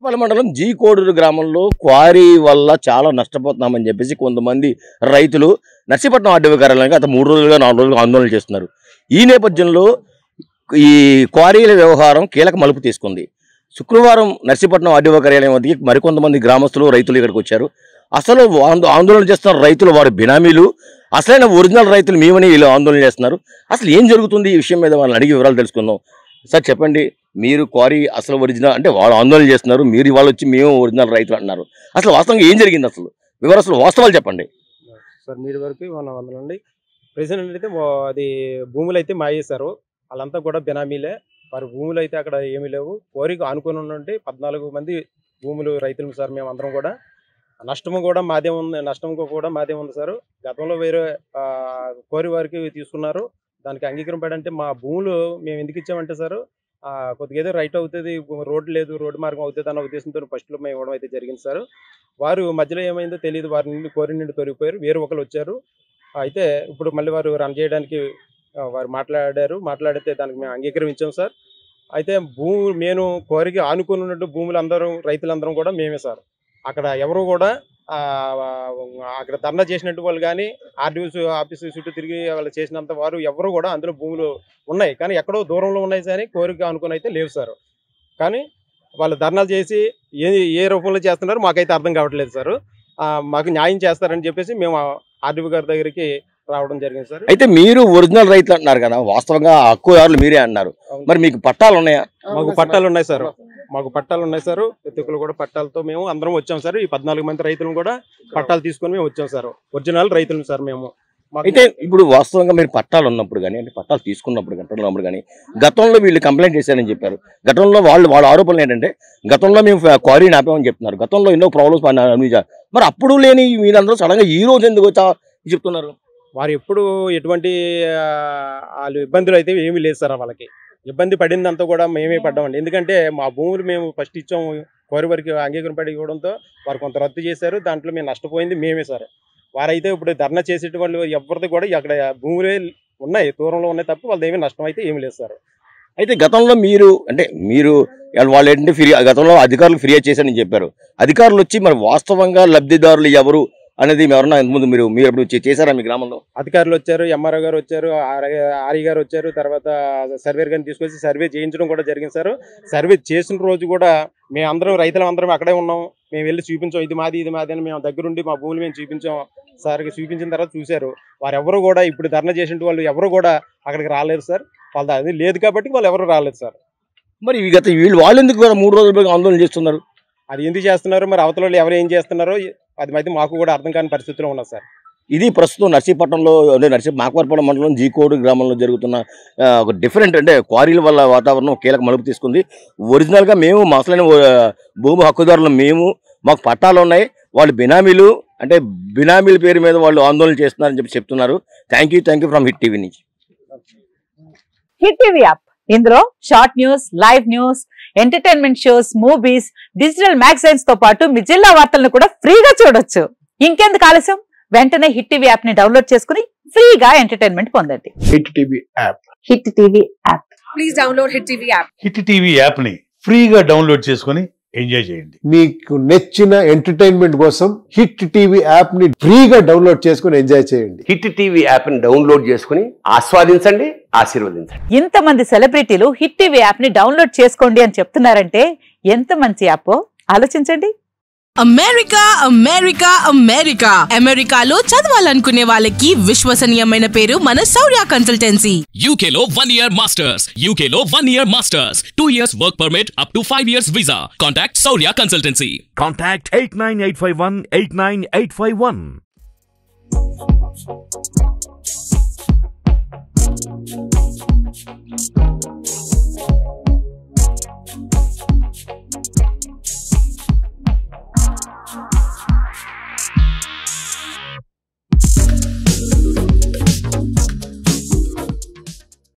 మాకవరపల్లి మండలం జీ కోడూరు గ్రామంలో క్వారీ వల్ల చాలా నష్టపోతున్నామని చెప్పేసి కొంతమంది రైతులు నర్సీపట్నం ఆర్డీఓ కార్యాలయానికి గత 3 రోజులుగా 4 రోజులుగా ఆందోళన చేస్తున్నారు. ఈ నేపథ్యంలో ఈ క్వారీల వ్యవహారం కీలక మలుపు తీసుకుంది. శుక్రవారం నర్సీపట్నం ఆర్డీఓ కార్యాలయం వద్దకి మరికొంతమంది గ్రామస్తులు రైతులు ఇక్కడికి వచ్చారు. అసలు ఆందోళన చేస్తున్న రైతులు వారి బినామీలు, అసలైన ఒరిజినల్ రైతులు మేమని వీళ్ళు ఆందోళన చేస్తున్నారు. అసలు ఏం జరుగుతుంది ఈ విషయం మీద వాళ్ళని అడిగి వివరాలు తెలుసుకుందాం. సార్ చెప్పండి, మీరు క్వారీ అసలు ఒరిజినల్ అంటే వాళ్ళు ఆందోళన చేస్తున్నారు, మీరు వాళ్ళు వచ్చి మేము ఒరిజినల్ రైతులు అంటున్నారు. అసలు వాస్తవంగా ఏం జరిగింది, అసలు అసలు వాస్తవాలు చెప్పండి సార్. మీది వరకు 100 నుండి ప్రెసిడెంట్ అయితే అది భూములు అయితే మాయేశారు. వాళ్ళంతా కూడా బినామీలే. వారి భూములు అయితే అక్కడ ఏమీ లేవు. కోరిక ఆనుకొని ఉండి 14 మంది భూములు రైతులు సార్. మేము అందరం కూడా నష్టము కూడా మాదే ఉంది, సార్. గతంలో వేరే కోరి వారికి తీసుకున్నారు. దానికి అంగీకారం పడంటే మా భూములు మేము ఎందుకు ఇచ్చామంటే సార్, కొద్దిగా ఏదో రైట్ అవుతుంది, రోడ్డు లేదు, రోడ్డు మార్గం అవుతుంది అన్న ఉద్దేశంతో ఫస్ట్లో మేము ఇవ్వడం అయితే జరిగింది సార్. వారు మధ్యలో ఏమైందో తెలియదు, వారి నుండి కోరి నుండి తొలగిపోయారు. వేరే ఒకరు వచ్చారు. అయితే ఇప్పుడు మళ్ళీ వారు రన్ చేయడానికి వారు మాట్లాడితే దానికి మేము అంగీకరించాం సార్. అయితే నేను కోరికి ఆనుకుని ఉన్నట్టు భూములు అందరూ రైతులందరం కూడా మేమే సార్. అక్కడ ఎవరు కూడా అక్కడ ధర్నా చేసినట్టు వాళ్ళు కానీ ఆర్డీఓ ఆఫీస్ చుట్టూ తిరిగి వాళ్ళు చేసినంత వారు ఎవరు కూడా అందులో భూములు ఉన్నాయి, కానీ ఎక్కడో దూరంలో ఉన్నాయి కానీ కోరిక అనుకుని అయితే లేవు సార్. కానీ వాళ్ళు ధర్నాలు చేసి ఏ రూపంలో చేస్తున్నారో మాకైతే అర్థం కావట్లేదు సార్. మాకు న్యాయం చేస్తారని చెప్పేసి మేము ఆర్డీఓ గారి దగ్గరికి రావడం జరిగింది సార్. అయితే మీరు ఒరిజినల్ రైతులు అంటున్నారు కదా, వాస్తవంగా హక్కుదారులు మీరే అన్నారు. మరి మీకు పట్టాలు ఉన్నాయా? మాకు పట్టాలు ఉన్నాయి సార్. ఎత్తుకులు కూడా పట్టాలతో మేము అందరం వచ్చాం సార్. ఈ 14 మంది రైతులను కూడా పట్టాలు తీసుకొని మేము వచ్చాం సార్. ఒరిజినల్ రైతులు సార్ మేము. అయితే ఇప్పుడు వాస్తవంగా మీరు పట్టాలు ఉన్నప్పుడు కానీ, అంటే పట్టాలు తీసుకున్నప్పుడు కానీ గతంలో వీళ్ళు కంప్లైంట్ చేశారని చెప్పారు. గతంలో వాళ్ళ ఆరోపణలు ఏంటంటే గతంలో మేము క్వారీ ఆపామని చెప్తున్నారు. గతంలో ఎన్నో ప్రాబ్లమ్స్ అనుభవించారు. మరి అప్పుడు లేని వీళ్ళందరూ సడన్గా ఈ రోజు ఎందుకు చెప్తున్నారు? వారు ఎప్పుడు ఎటువంటి వాళ్ళు ఇబ్బందులు అయితే ఏమీ లేదు సార్. వాళ్ళకి ఇబ్బంది పడిందంతా కూడా మేమే పడ్డామండి. ఎందుకంటే మా భూములు మేము ఫస్ట్ ఇచ్చాము, కోరి వరకు అంగీకారం పడి ఇవ్వడంతో వారు కొంత రద్దు చేశారు. దాంట్లో మేము నష్టపోయింది మేమే సార్. వారైతే ఇప్పుడు ధర్నా చేసేట వాళ్ళు ఎవరిది కూడా అక్కడ భూములే ఉన్నాయి, దూరంలో ఉన్నాయి తప్ప వాళ్ళది ఏమీ నష్టం అయితే ఏమి లేదు సార్. అయితే గతంలో మీరు వాళ్ళు ఏంటంటే గతంలో అధికారులు ఫిర్యాదు చేశారని చెప్పారు. అధికారులు వచ్చి మరి వాస్తవంగా లబ్ధిదారులు ఎవరు అనేది ఎవరన్నా ముందు మీరు ఎప్పుడు చేశారా మీ గ్రామంలో? అధికారులు వచ్చారు, ఎంఆర్ఓ గారు వచ్చారు, ఆర్ఈ గారు వచ్చారు. తర్వాత సర్వేర్ గారిని తీసుకొచ్చి సర్వే చేయించడం కూడా జరిగింది సార్. సర్వే చేసిన రోజు కూడా మేమందరం రైతులందరం అక్కడే ఉన్నాం. మేము వెళ్ళి చూపించాం, ఇది మాది అని మేము దగ్గరుండి మా భూములు మేము చూపించాం సార్కి. చూపించిన తర్వాత చూశారు. వారు ఎవరు కూడా ఇప్పుడు ధర్నా చేసిన వాళ్ళు ఎవరు కూడా అక్కడికి రాలేదు సార్. వాళ్ళది అది లేదు కాబట్టి వాళ్ళు ఎవరు రాలేదు సార్. మరి వాళ్ళు ఎందుకు 3 రోజులు ఆందోళన చేస్తున్నారు? అది ఎందుకు చేస్తున్నారు, మరి అవతల వాళ్ళు ఎవరు ఏం చేస్తున్నారో అది అయితే మాకు కూడా అర్థం కాని పరిస్థితిలో ఉన్నారు సార్. ఇది ప్రస్తుతం నర్సీపట్నంలో మాకవరపల్లి మండలం జీ కోడూరు గ్రామంలో జరుగుతున్న ఒక డిఫరెంట్ అంటే క్వారీల వల్ల వాతావరణం కీలక మలుపు తీసుకుంది. ఒరిజినల్గా మేము అసలైన భూమి హక్కుదారులు మాకు పట్టాలు ఉన్నాయి, వాళ్ళు బినామీలు అంటే బినామీల పేరు మీద వాళ్ళు ఆందోళన చేస్తున్నారని చెప్తున్నారు. Thank you from hit TV నుంచి. హిట్ టీవీ యాప్, ఇందులో short news, live news, entertainment shows, movies, digital magazines తో పాటు మీ జిల్లా వార్తలను కూడా ఫ్రీగా చూడొచ్చు. ఇంకెందుకు ఆలస్యం, వెంటనే హిట్ టీవీ యాప్ ని డౌన్లోడ్ చేసుకుని ఫ్రీగా ఎంటర్టైన్మెంట్ పొందండి. Hit TV app. Hit TV app. Please download hit TV app. Hit TV app ని ఫ్రీగా డౌన్లోడ్ చేసుకుని ఎంజాయ్ చేయండి. మీకు నచ్చిన ఎంటర్టైన్మెంట్ కోసం హిట్ టీవీ యాప్ ని ఫ్రీగా డౌన్లోడ్ చేసుకుని ఎంజాయ్ చేయండి. హిట్ టీవీ యాప్ ని డౌన్లోడ్ చేసుకుని ఆస్వాదించండి, ఆశీర్వదించండి. ఇంతమంది సెలబ్రిటీలు హిట్ టీవీ యాప్ ని డౌన్లోడ్ చేసుకోండి అని చెప్తున్నారంటే ఎంత మంచి యాప్ ఆలోచించండి. అమెరికాలో చదవాలనుకునే వాళ్ళకి విశ్వసనీయమైన పేరు మన శౌర్య కన్సల్టెన్సీ. UK లో 1 year masters, 2 years work permit up to 5 years visa. Contact Saurya Consultancy. Contact 89851.